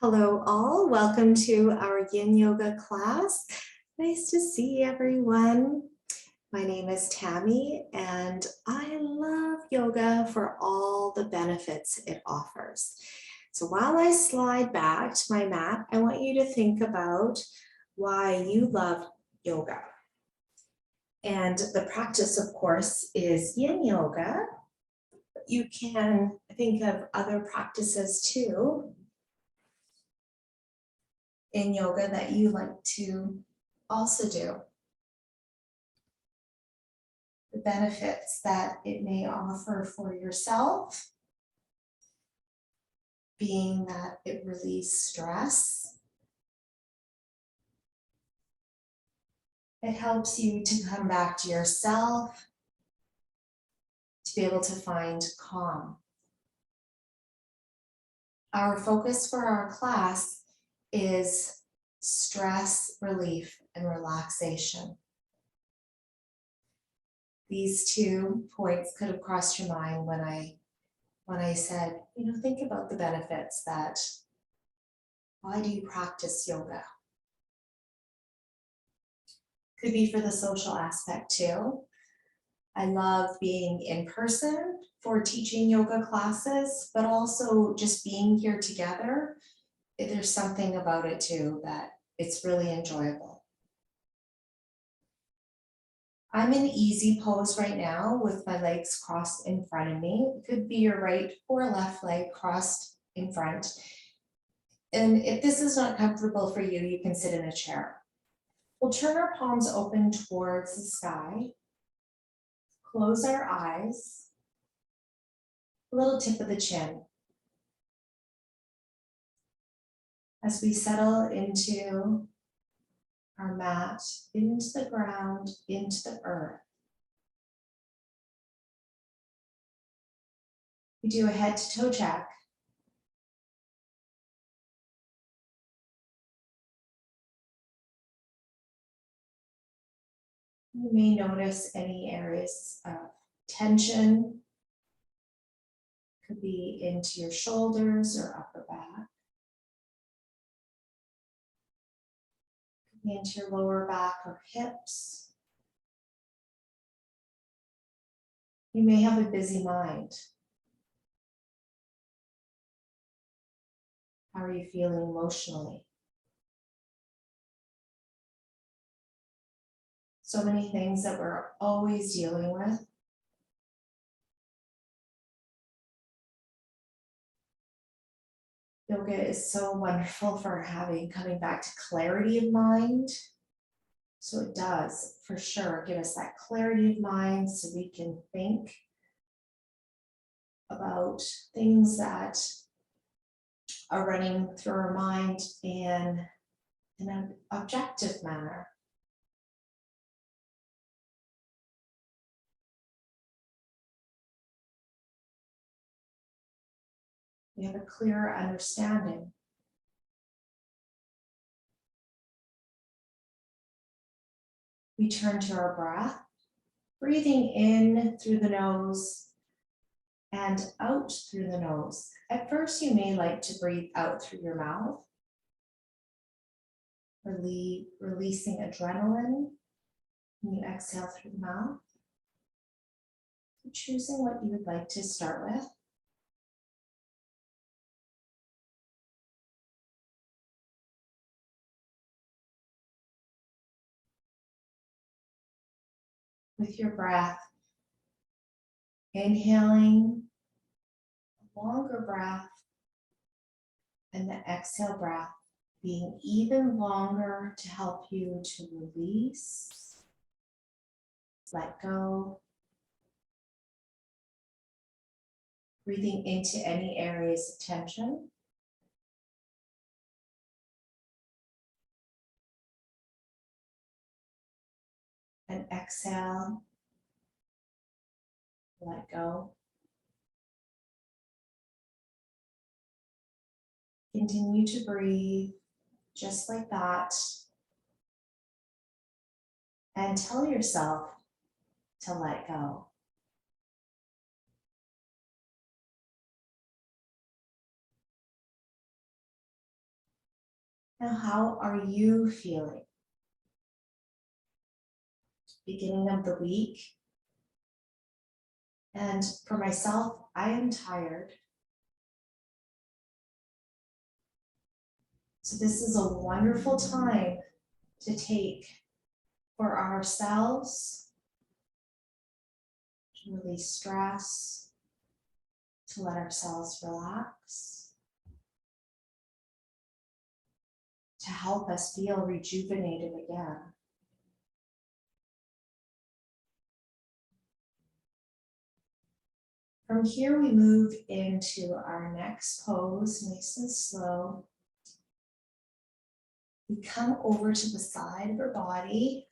Hello all, welcome to our Yin Yoga class. Nice to see everyone. My name is Tammy and I love yoga for all the benefits it offers. So while I slide back to my mat, I want you to think about why you love yoga. And the practice, of course, is Yin Yoga. You can think of other practices too in yoga that you like to also do. The benefits that it may offer for yourself, being that it relieves stress. It helps you to come back to yourself, to be able to find calm. Our focus for our class is stress relief and relaxation. These 2 points could have crossed your mind when I said, think about the benefits that, why do you practice yoga? Could be for the social aspect too. I love being in person for teaching yoga classes, but also just being here together. There's something about it too that it's really enjoyable. I'm in easy pose right now with my legs crossed in front of me. It could be your right or left leg crossed in front. And if this is not comfortable for you, you can sit in a chair. We'll turn our palms open towards the sky. Close our eyes. A little tip of the chin. As we settle into our mat, into the ground, into the earth. We do a head to toe check. You may notice any areas of tension. Could be into your shoulders or upper back. Could be into your lower back or hips. You may have a busy mind. How are you feeling emotionally? So many things that we're always dealing with. Yoga is so wonderful for coming back to clarity of mind. So it does, for sure, give us that clarity of mind so we can think about things that are running through our mind in an objective manner. We have a clearer understanding. We turn to our breath, breathing in through the nose and out through the nose. At first, you may like to breathe out through your mouth, releasing adrenaline when you exhale through the mouth. Choosing what you would like to start with. With your breath, inhaling, a longer breath, and the exhale breath being even longer to help you to release, let go, breathing into any areas of tension. And exhale, let go. Continue to breathe just like that. And tell yourself to let go. Now, how are you feeling? Beginning of the week. And for myself, I am tired. So this is a wonderful time to take for ourselves, to release stress, to let ourselves relax, to help us feel rejuvenated again. From here, we move into our next pose, nice and slow. We come over to the side of our body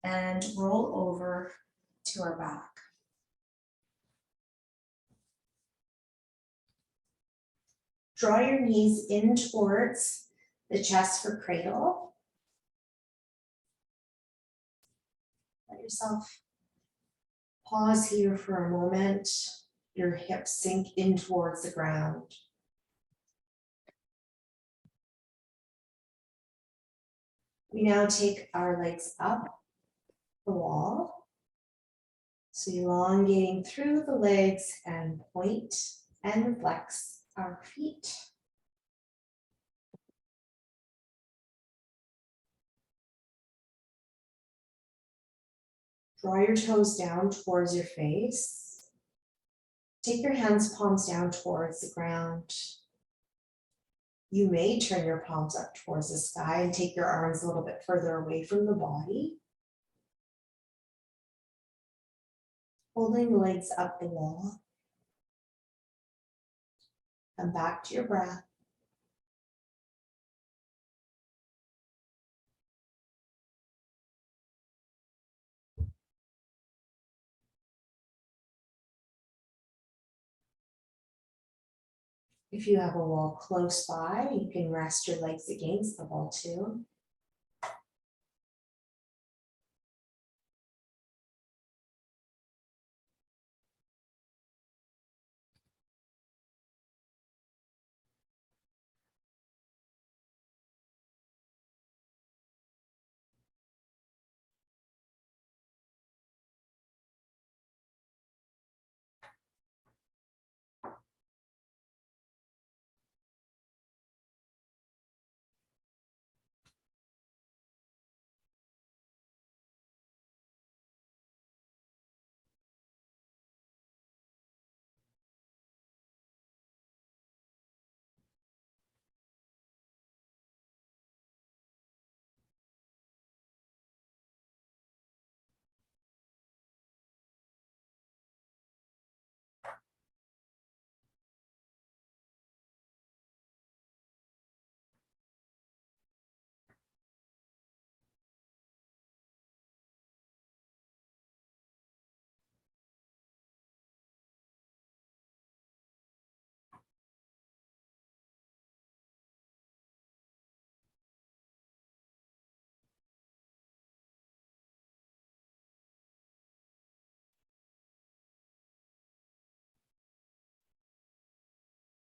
and roll over to our back. Draw your knees in towards the chest for cradle. Let yourself pause here for a moment. Your hips sink in towards the ground. We now take our legs up the wall. So elongating through the legs and point and flex our feet. Draw your toes down towards your face. Take your hands, palms down towards the ground. You may turn your palms up towards the sky and take your arms a little bit further away from the body. Holding the legs up the wall. Come back to your breath. If you have a wall close by, you can rest your legs against the wall too.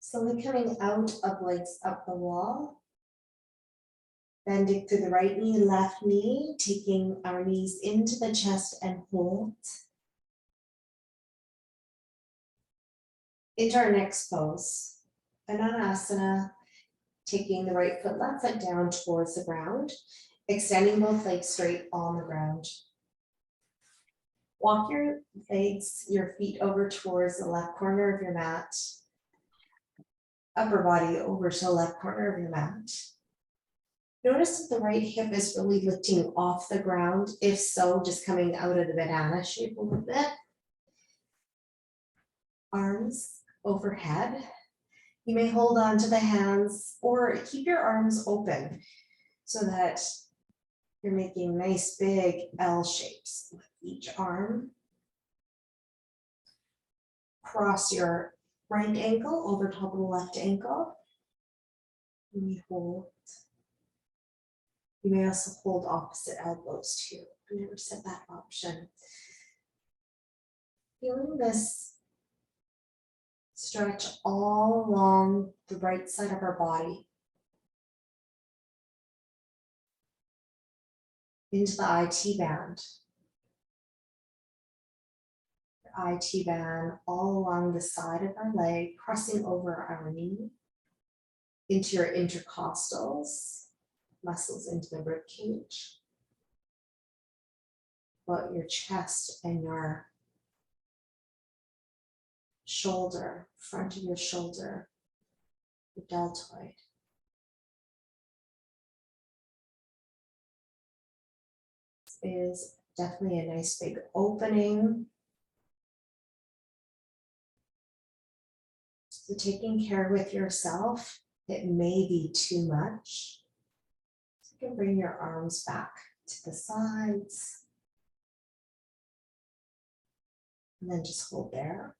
Slowly coming out of legs up the wall. Bending through the right knee, left knee, taking our knees into the chest and hold. Into our next pose, Ananasana, taking the right foot, left foot down towards the ground, extending both legs straight on the ground. Walk your legs, your feet over towards the left corner of your mat. Upper body over to the left corner of your mat. Notice that the right hip is really lifting off the ground. If so, just coming out of the banana shape a little bit. Arms overhead. You may hold on to the hands or keep your arms open so that you're making nice big L shapes with each arm. Cross your right ankle over top of the left ankle. And we hold. You may also hold opposite elbows too. I never said that option. Feeling this stretch all along the right side of our body. into the IT band. The IT band all along the side of our leg, crossing over our knee, into your intercostals, muscles into the rib cage, about your chest and your shoulder, front of your shoulder, the deltoid. This is definitely a nice big opening. So taking care with yourself, it may be too much. So you can bring your arms back to the sides. And then just hold there.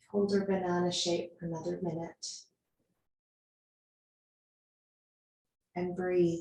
Hold your banana shape for another minute. And breathe.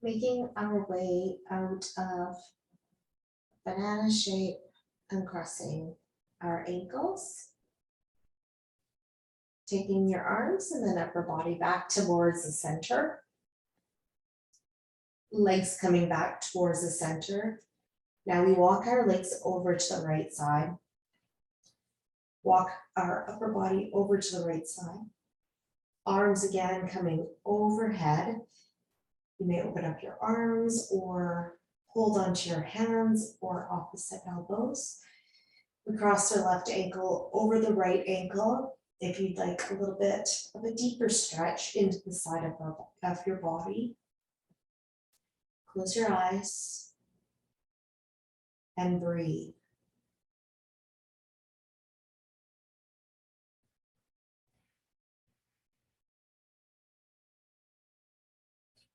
Making our way out of banana shape, uncrossing our ankles. Taking your arms and then upper body back towards the center. Legs coming back towards the center. Now we walk our legs over to the right side. Walk our upper body over to the right side. Arms again coming overhead. You may open up your arms or hold onto your hands or opposite elbows. We cross our left ankle over the right ankle. If you'd like a little bit of a deeper stretch into the side of your body. Close your eyes and breathe.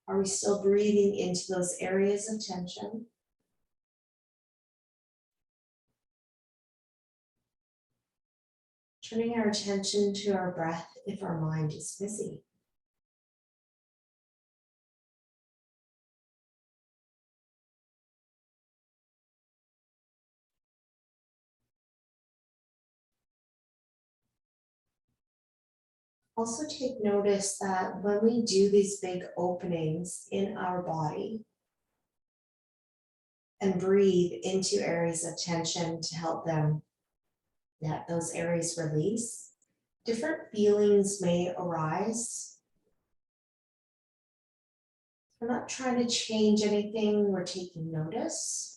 Are we still breathing into those areas of tension? Turning our attention to our breath if our mind is busy. Also take notice that when we do these big openings in our body and breathe into areas of tension to help them, let those areas release, different feelings may arise. We're not trying to change anything, we're taking notice.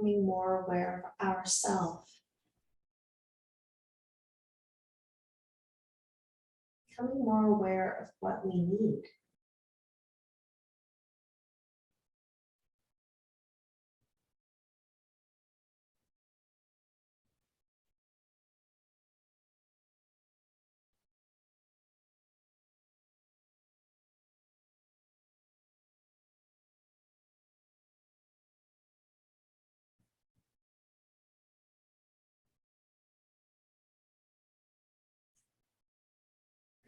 Becoming more aware of ourselves. becoming more aware of what we need.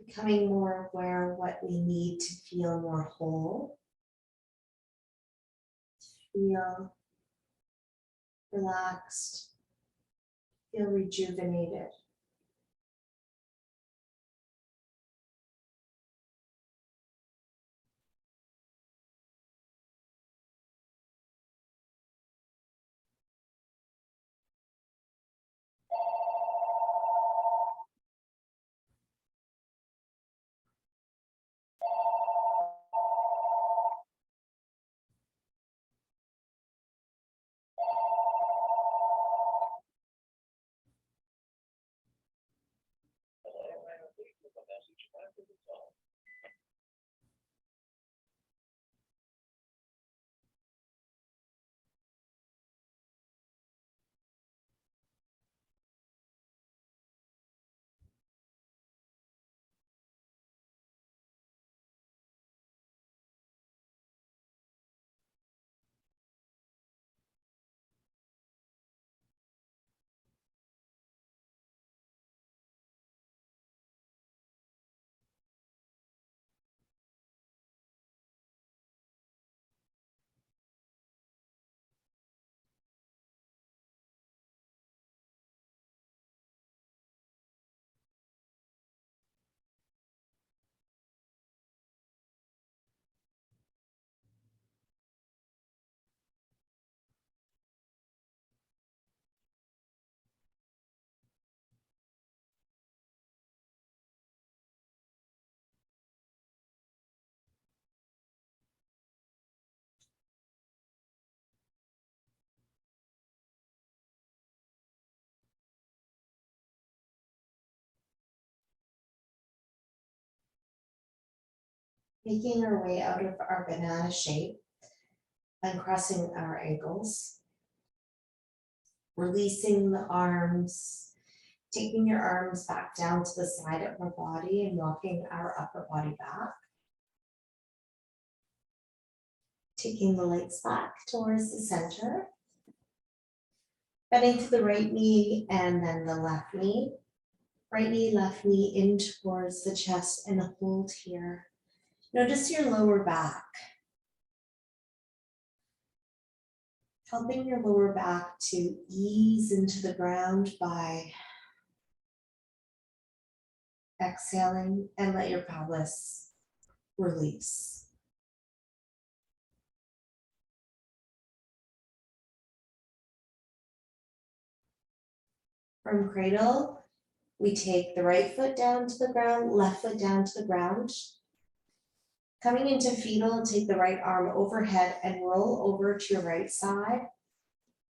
Becoming more aware of what we need to feel more whole, feel relaxed, feel rejuvenated. Making our way out of our banana shape and crossing our ankles, releasing the arms, taking your arms back down to the side of our body and walking our upper body back. Taking the legs back towards the center. Bending to the right knee and then the left knee. Right knee, left knee in towards the chest and hold here. Notice your lower back. Helping your lower back to ease into the ground by exhaling and let your pelvis release. From cradle, we take the right foot down to the ground, left foot down to the ground. Coming into fetal, take the right arm overhead and roll over to your right side.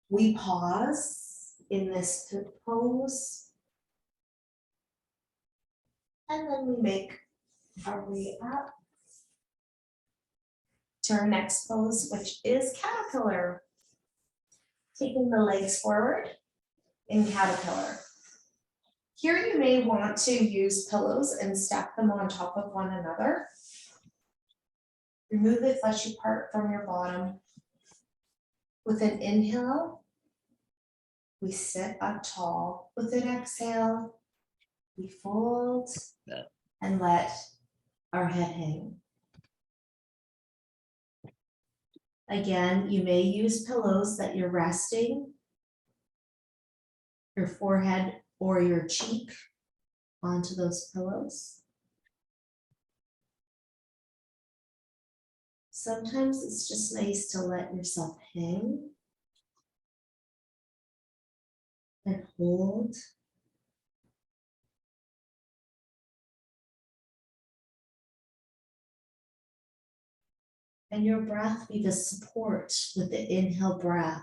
We pause in this pose. And then we make our way up to our next pose, which is caterpillar. Taking the legs forward in caterpillar. Here you may want to use pillows and stack them on top of one another. Remove the fleshy part from your bottom. With an inhale, we sit up tall. With an exhale, we fold and let our head hang. Again, you may use pillows that you're resting your forehead or your cheek onto those pillows. Sometimes it's just nice to let yourself hang and hold. And your breath be the support with the inhale breath.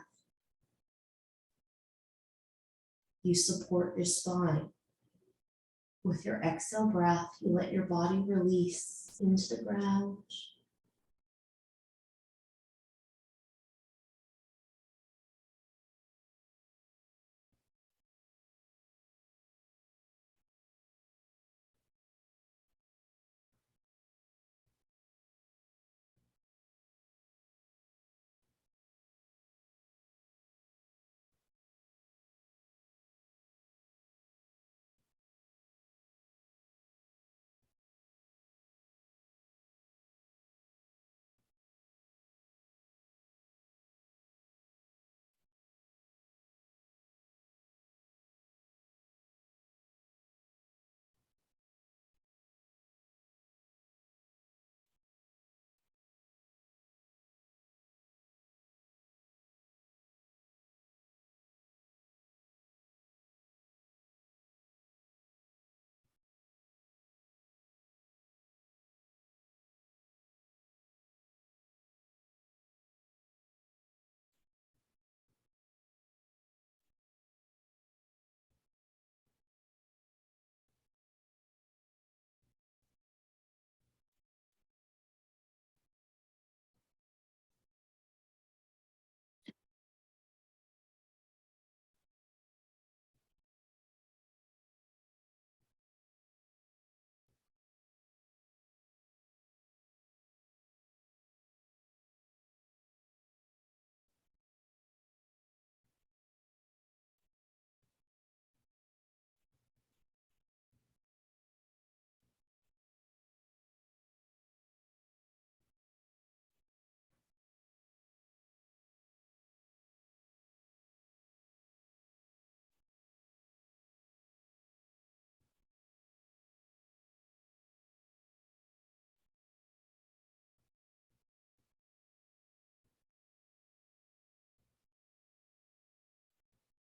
You support your spine. With your exhale breath, you let your body release into the ground.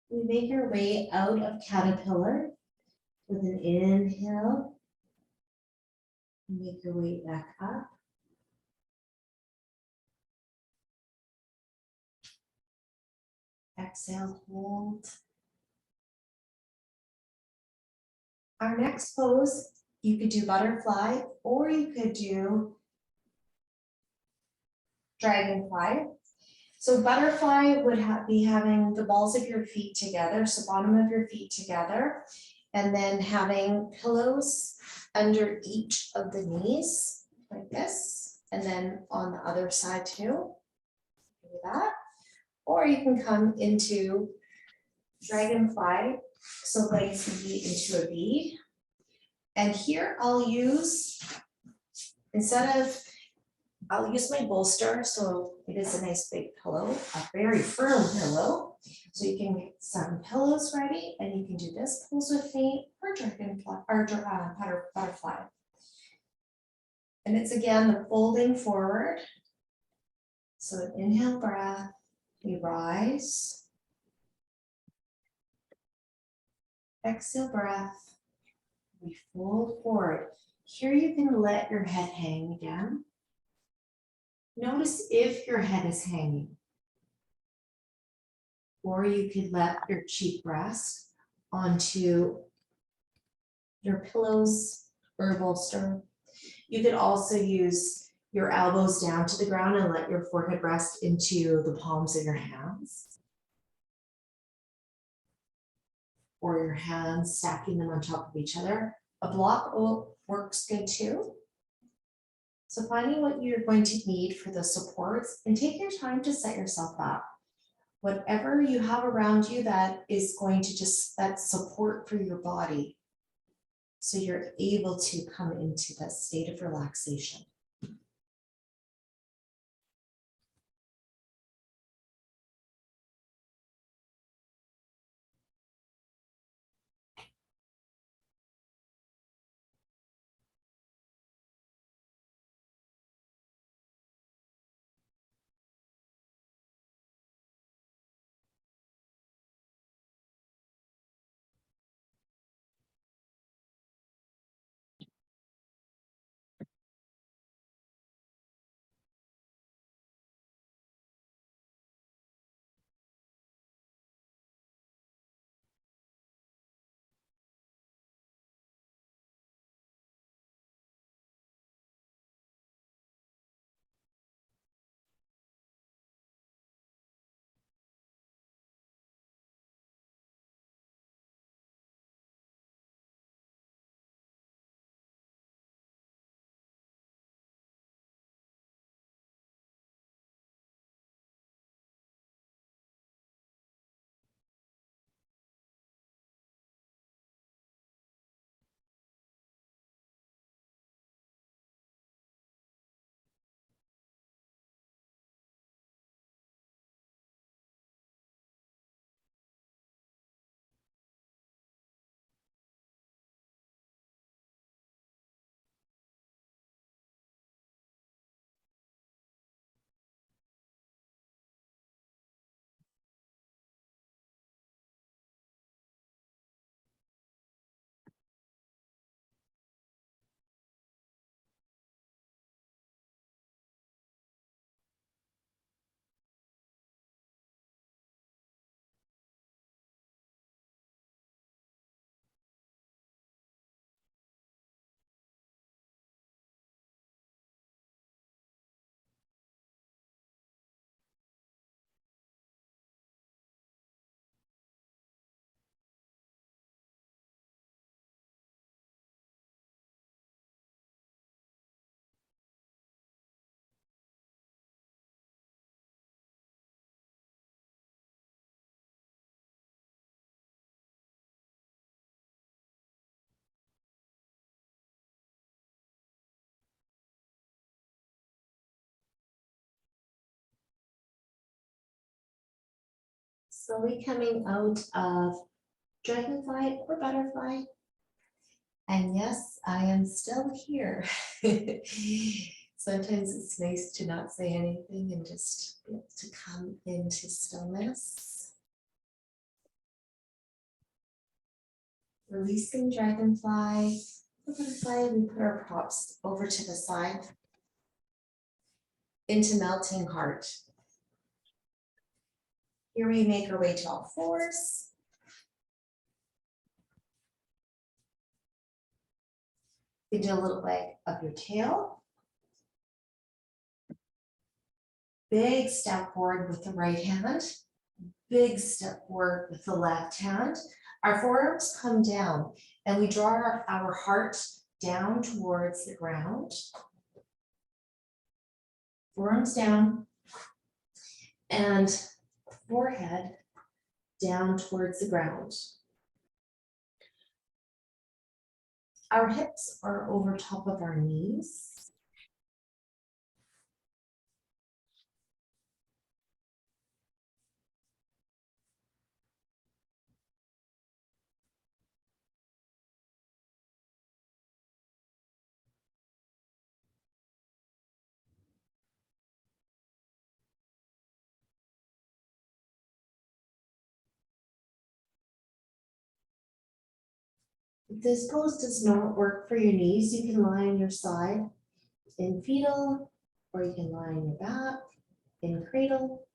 We make our way out of caterpillar with an inhale. Make your way back up. Exhale, hold. Our next pose, you could do butterfly or you could do dragonfly. So butterfly would be having the balls of your feet together, so bottom of your feet together, and then having pillows under each of the knees like this, and then on the other side too, do that. Or you can come into dragonfly, so legs feet into a V. And here I'll use my bolster, so it is a nice big pillow, a very firm pillow. So you can get some pillows ready, and you can do this pose with me, or dragonfly, or butterfly. And it's again the folding forward. So inhale breath, we rise. Exhale breath, we fold forward. Here you can let your head hang again. Notice if your head is hanging, or you could let your cheek rest onto your pillows or a bolster. You could also use your elbows down to the ground and let your forehead rest into the palms of your hands, or your hands stacking them on top of each other. A block works good too. So finding what you're going to need for the supports, and take your time to set yourself up. Whatever you have around you that is going to that support for your body, so you're able to come into that state of relaxation. Slowly coming out of dragonfly or butterfly. And yes, I am still here. Sometimes it's nice to not say anything and just be able to come into stillness. Releasing dragonfly, butterfly, we put our props over to the side into melting heart. Here we make our way to all fours. You do a little wag of your tail. Big step forward with the right hand. Big step forward with the left hand. Our forearms come down and we draw our heart down towards the ground. Forearms down and forehead down towards the ground. Our hips are over top of our knees. If this pose does not work for your knees, you can lie on your side in fetal, or you can lie on your back in cradle.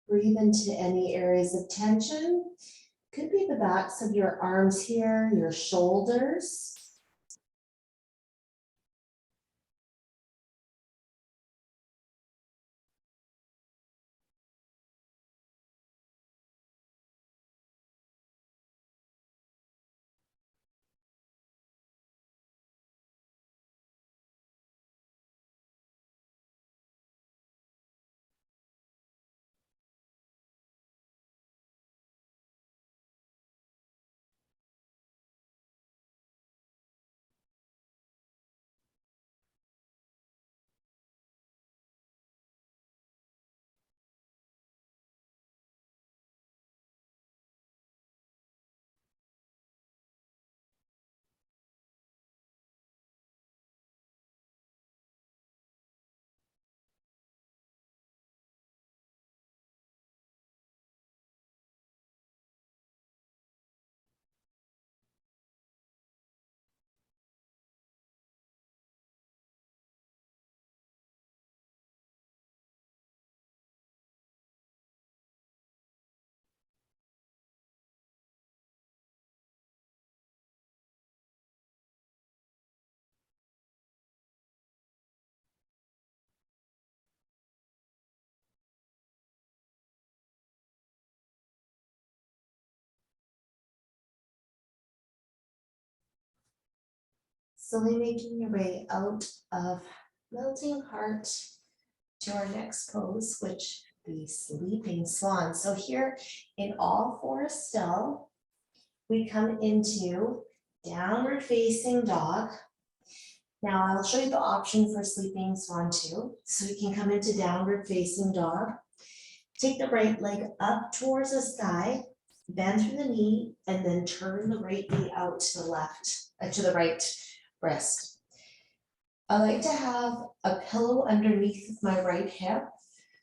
Breathe into any areas of tension. Could be the backs of your arms here, your shoulders. Slowly making your way out of melting heart to our next pose, which would be sleeping swan. So here in all fours still, we come into downward facing dog. Now I'll show you the option for sleeping swan too. So you can come into downward facing dog. Take the right leg up towards the sky, bend through the knee, and then turn the right knee out to the left, to the right wrist. I like to have a pillow underneath my right hip.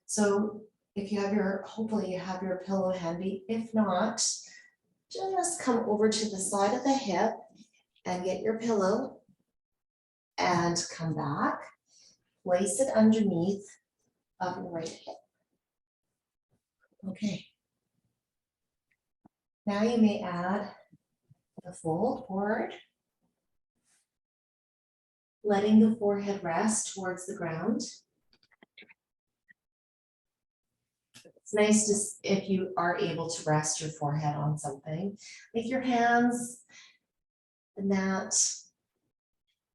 So if you have hopefully you have your pillow handy. If not, just come over to the side of the hip and get your pillow and come back. Place it underneath of your right hip. Okay. Now you may add the fold forward, letting the forehead rest towards the ground. It's nice to, if you are able to rest your forehead on something, like your hands, the mat.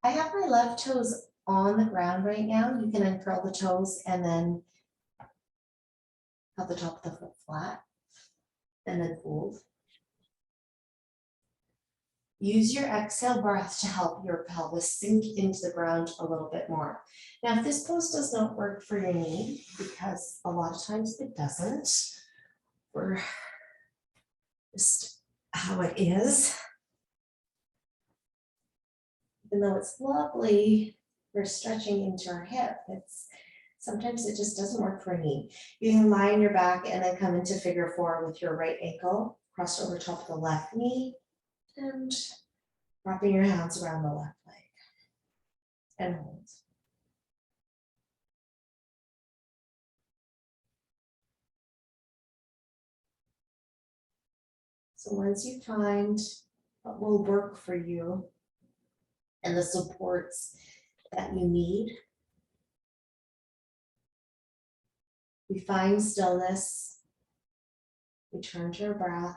I have my left toes on the ground right now. You can uncurl the toes and then have the top of the foot flat and then fold. Use your exhale breath to help your pelvis sink into the ground a little bit more. Now, if this pose does not work for your knee, because a lot of times it doesn't, we're just how it is. Even though it's lovely, we're stretching into our hip. Sometimes it just doesn't work for a knee. You can lie on your back and then come into figure four with your right ankle crossed over top of the left knee and wrapping your hands around the left leg and hold. So once you find what will work for you and the supports that you need, we find stillness, we turn to our breath.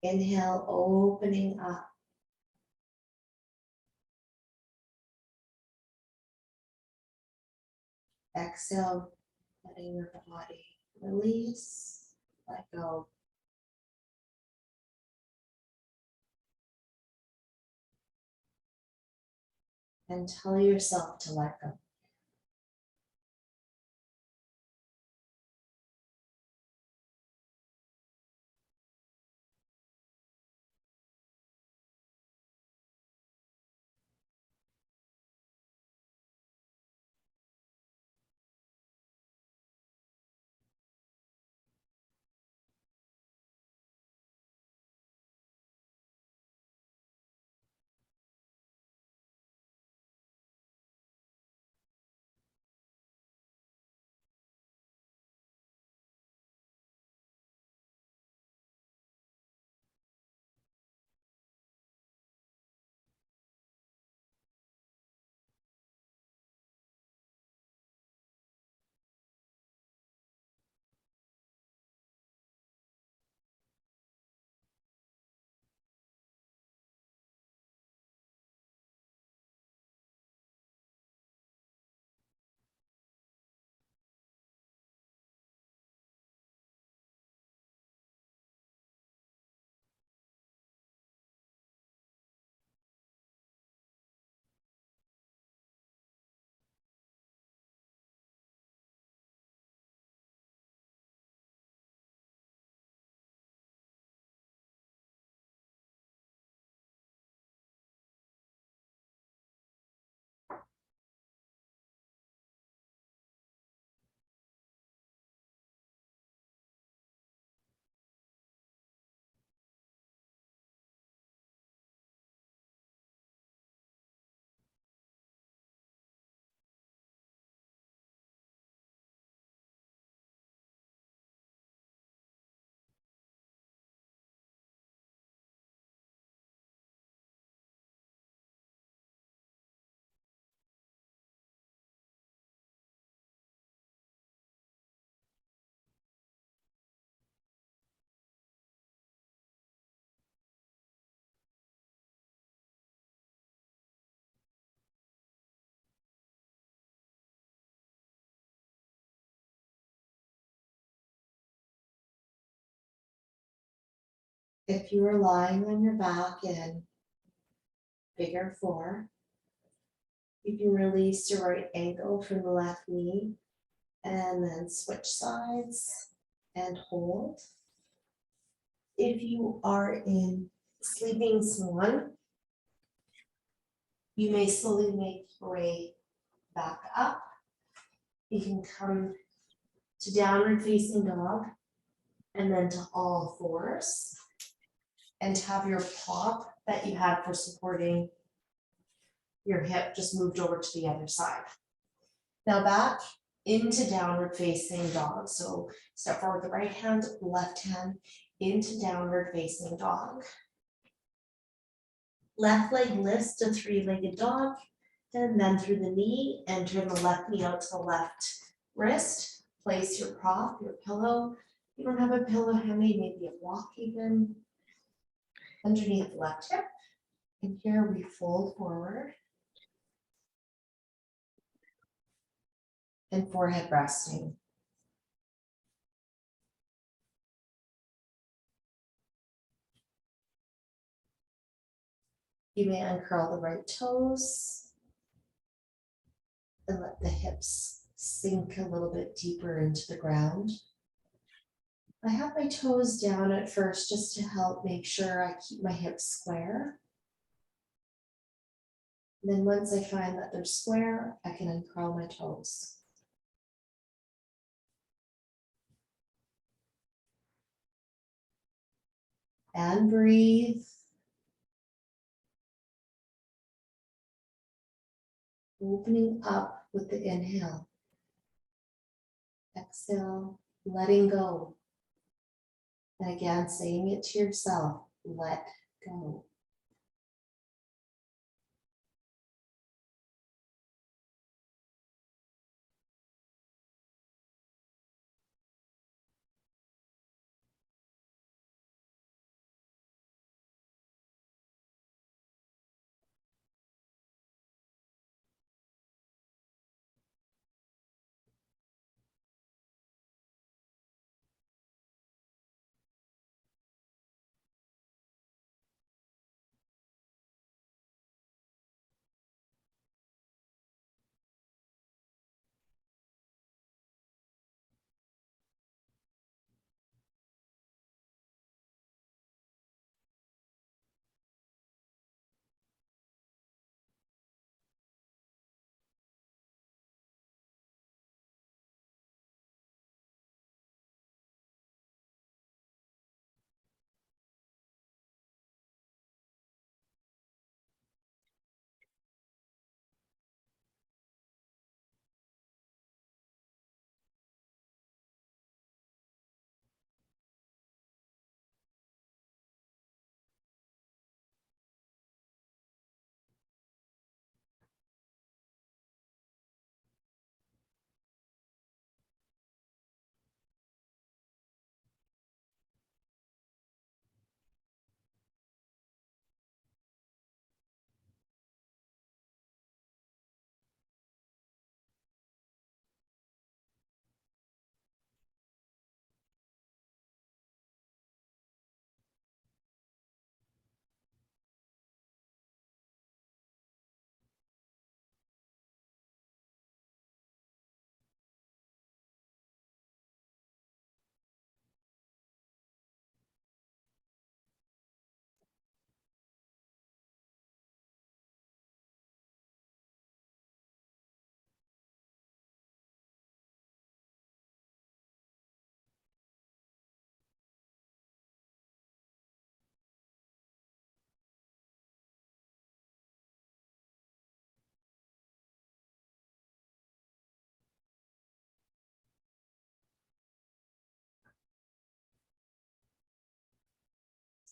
Inhale, opening up. Exhale, letting your body release, let go. And tell yourself to let go. If you are lying on your back in figure four, you can release your right ankle from the left knee and then switch sides and hold. If you are in sleeping swan, you may slowly make your way back up. You can come to downward facing dog and then to all fours and have your pop that you had for supporting your hip just moved over to the other side. Now back into downward facing dog. So step forward with the right hand, left hand into downward facing dog. Left leg lifts to three-legged dog, and then through the knee, and turn the left knee out to the left wrist. Place your prop, your pillow. If you don't have a pillow handmade, maybe a block even, underneath the left hip. And here we fold forward. And forehead resting. You may uncurl the right toes and let the hips sink a little bit deeper into the ground. I have my toes down at first just to help make sure I keep my hips square. And then once I find that they're square, I can uncurl my toes. And breathe. Opening up with the inhale. Exhale, letting go. And again, saying it to yourself, let go.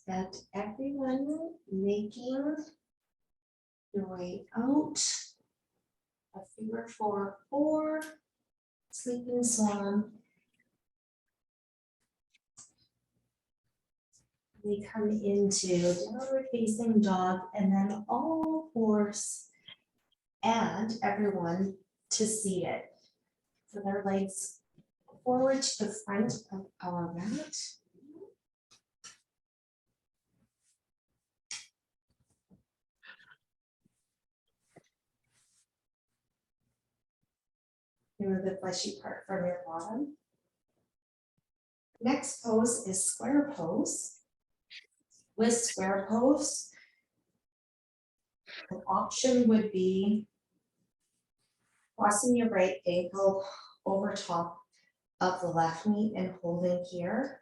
And everyone making your way out of figure 4, sleeping swan. We come into downward facing dog and then all fours and everyone to seated. So their legs forward to the front of our mat. Remove the fleshy part from your bottom. Next pose is square pose. With square pose, an option would be crossing your right ankle over top of the left knee and holding here.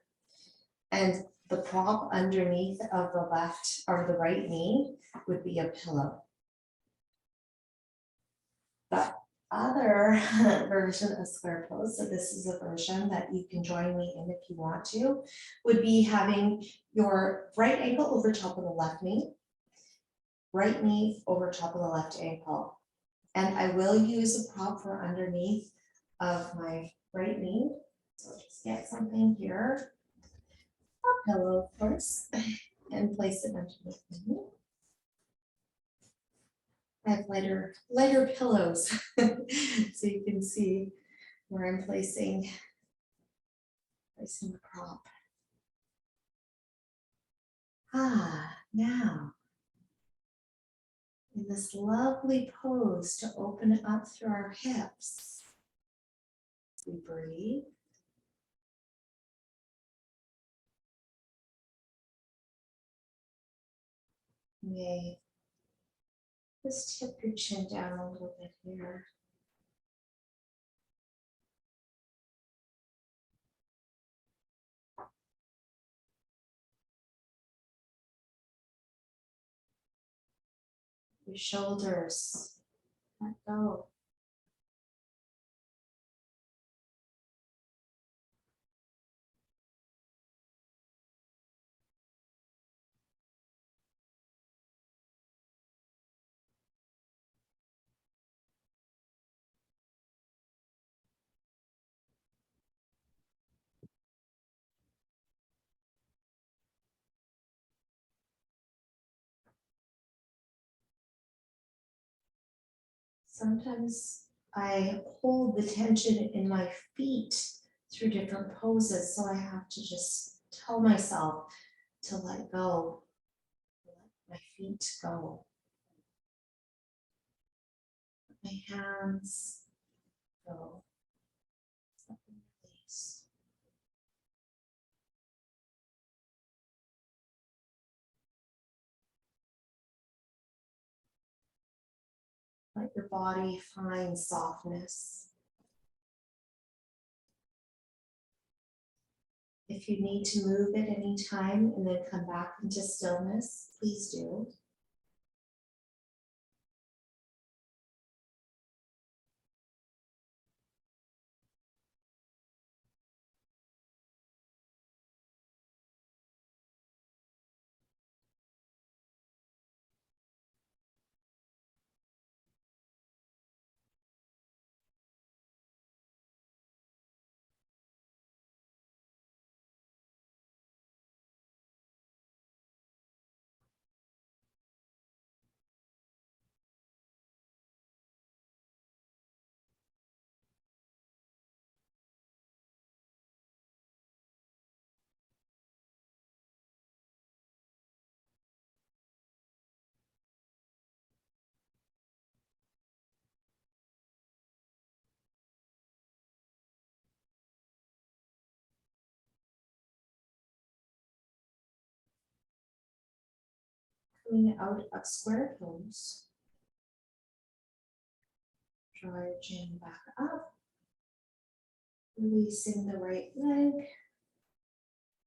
And the prop underneath of the left or the right knee would be a pillow. But other version of square pose, so this is a version that you can join me in if you want to, would be having your right ankle over top of the left knee, right knee over top of the left ankle. And I will use a prop for underneath of my right knee. So just get something here, a pillow of course, and place it underneath my knee. I have lighter pillows so you can see where I'm placing the prop. Now in this lovely pose to open it up through our hips, we breathe. You may just tip your chin down a little bit here. Your shoulders, let go. Sometimes I hold the tension in my feet through different poses, so I have to just tell myself to let go, let my feet go. Let my hands go. Let them release. Let your body find softness. If you need to move at any time and then come back into stillness, please do. Coming out of square pose. Draw your chin back up. Releasing the right leg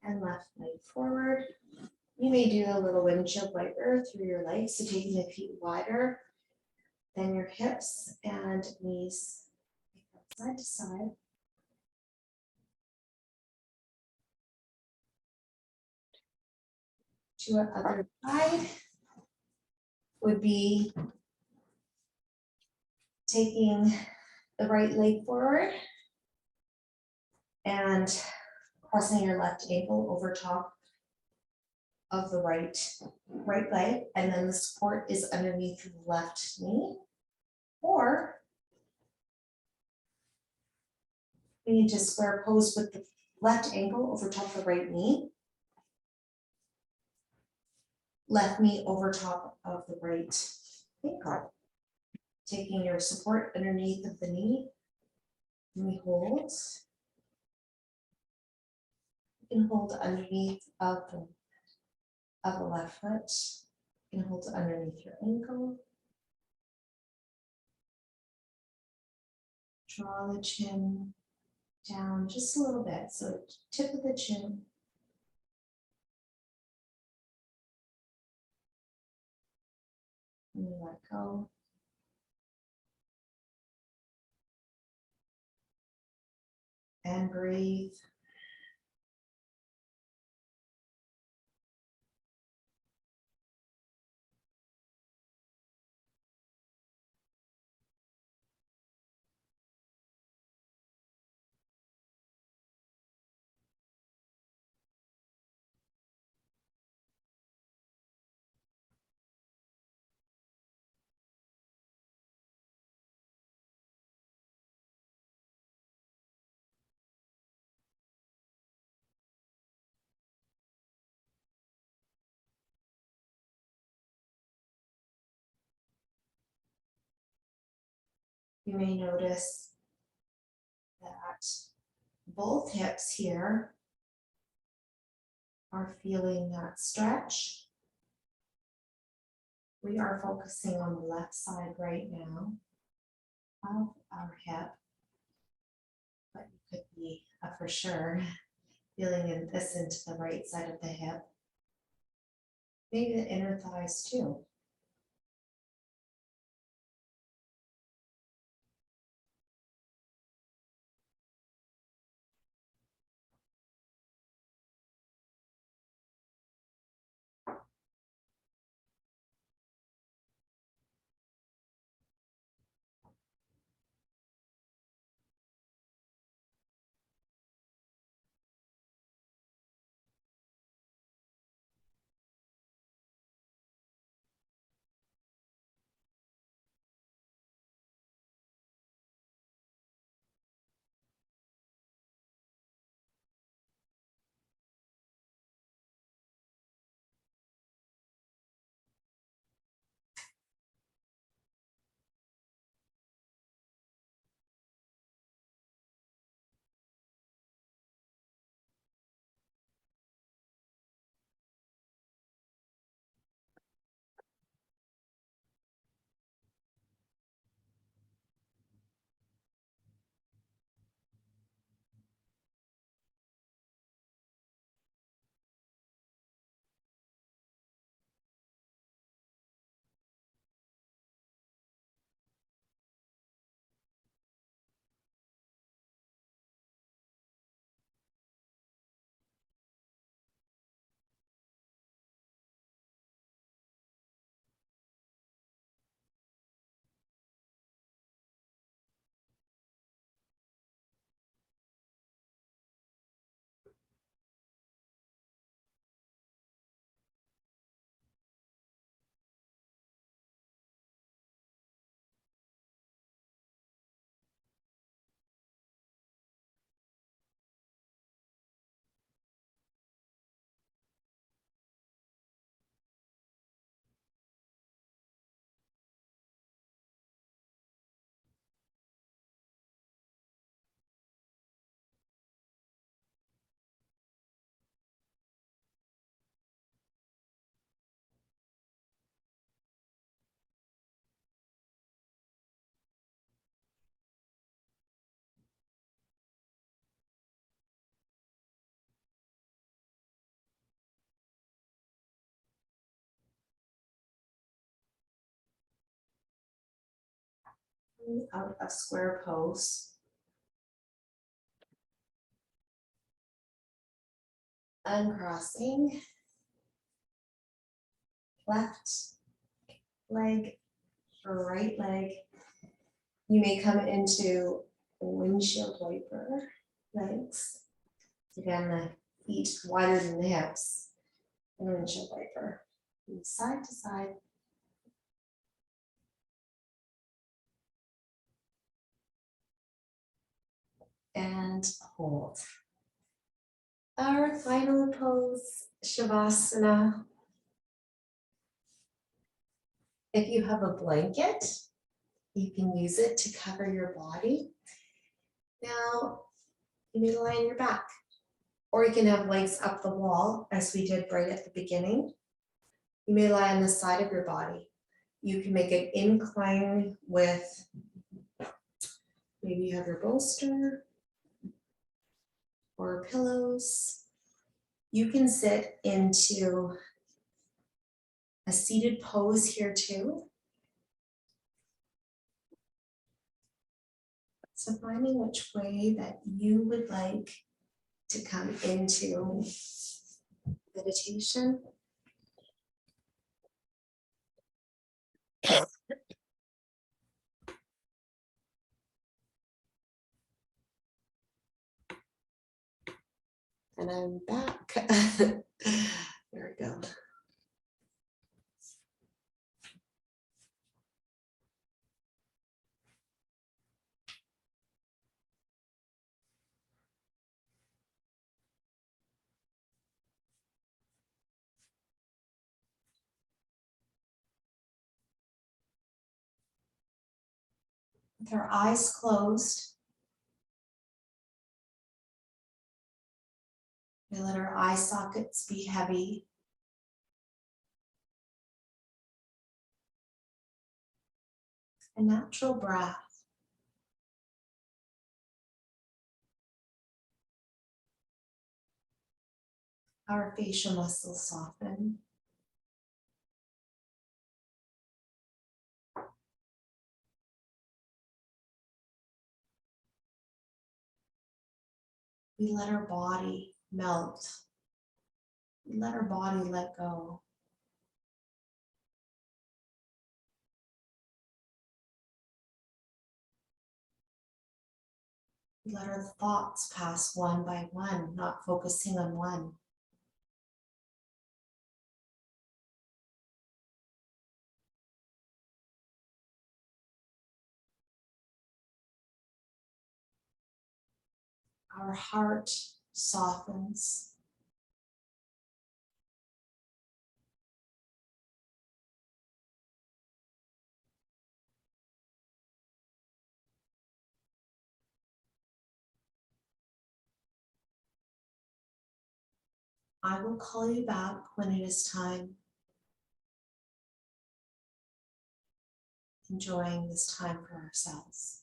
and left leg forward. You may do a little windshield wiper through your legs, so taking the feet wider than your hips and knees side to side. To our other side would be taking the right leg forward and crossing your left ankle over top of the right leg, and then the support is underneath the left knee. Or we need to square pose with the left ankle over top of the right knee, left knee over top of the right ankle. Taking your support underneath of the knee, and we hold. You can hold underneath of the left foot. You can hold underneath your ankle. Draw the chin down just a little bit, so tip of the chin. And you let go. and breathe. You may notice that both hips here are feeling that stretch. We are focusing on the left side right now of our hip, but you could be for sure feeling this into the right side of the hip. Maybe the inner thighs too. Out of square pose. Uncrossing. Left leg or right leg. You may come into windshield wiper legs. Again, the feet wider than the hips. And windshield wiper. Move side to side. And hold. Our final pose, Shavasana. If you have a blanket, you can use it to cover your body. Now, you may lie on your back, or you can have legs up the wall, as we did right at the beginning. You may lie on the side of your body. You can make an incline with, maybe you have your bolster or pillows. You can sit into a seated pose here too. So finding which way that you would like to come into meditation. And I'm back. There we go. With our eyes closed, we let our eye sockets be heavy. A natural breath. Our facial muscles soften. We let our body melt. We let our body let go. We let our thoughts pass one by one, not focusing on one. Our heart softens. I will call you back when it is time. Enjoying this time for ourselves.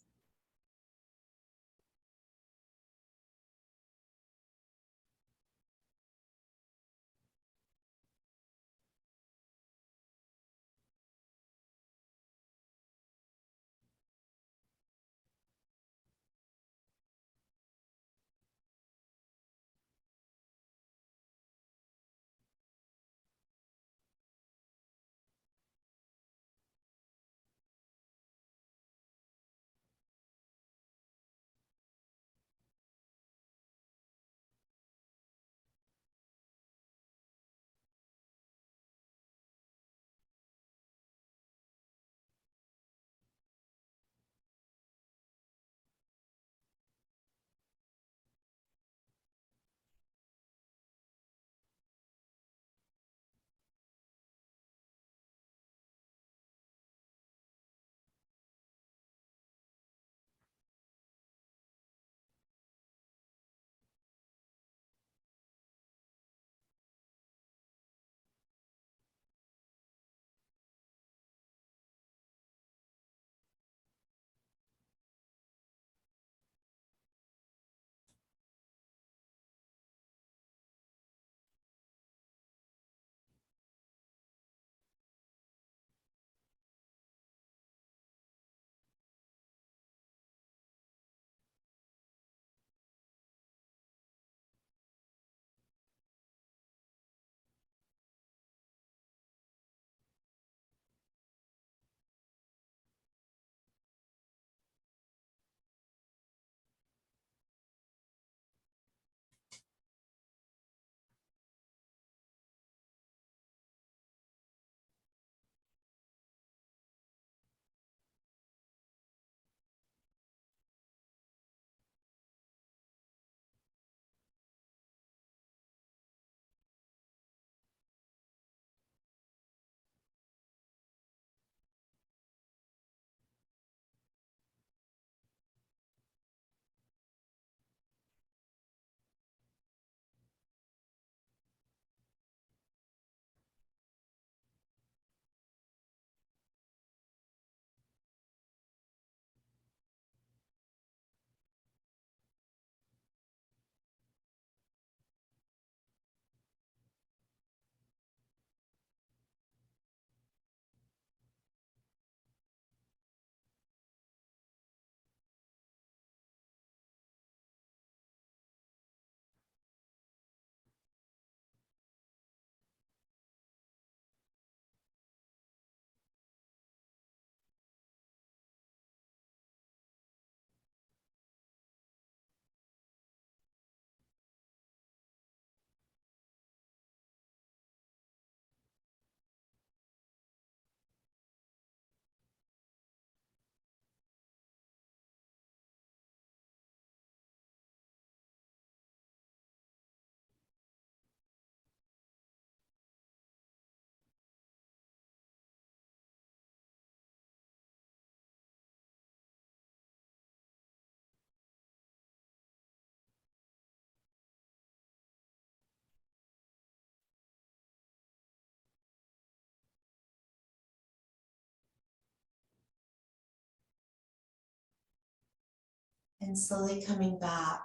And slowly coming back.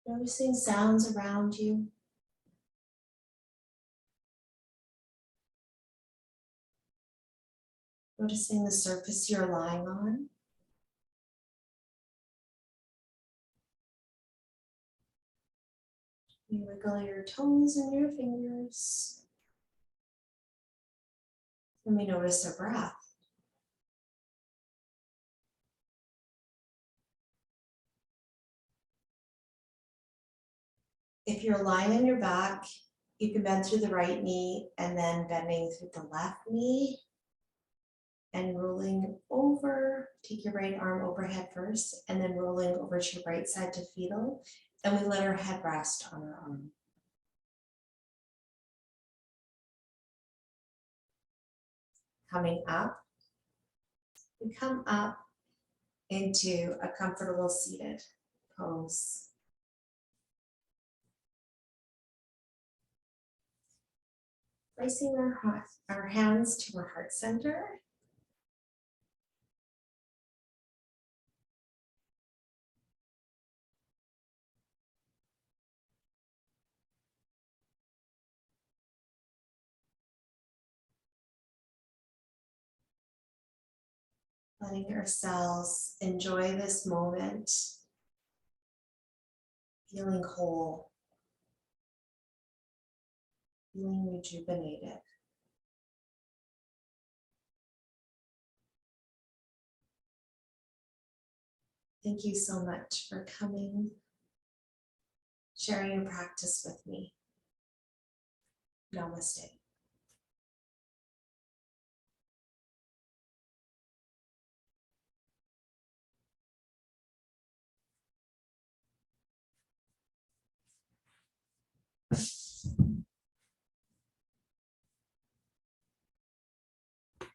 Noticing sounds around you. Noticing the surface you're lying on. You wiggle your toes and your fingers. And we notice our breath. If you're lying on your back, you can bend through the right knee and then bending through the left knee and rolling over. Take your right arm overhead first and then rolling over to your right side to fetal. And we let our head rest on our arm. Coming up, we come up into a comfortable seated pose. Placing our hands to our heart center. Letting ourselves enjoy this moment, feeling whole, feeling rejuvenated. Thank you so much for coming, sharing your practice with me. Namaste.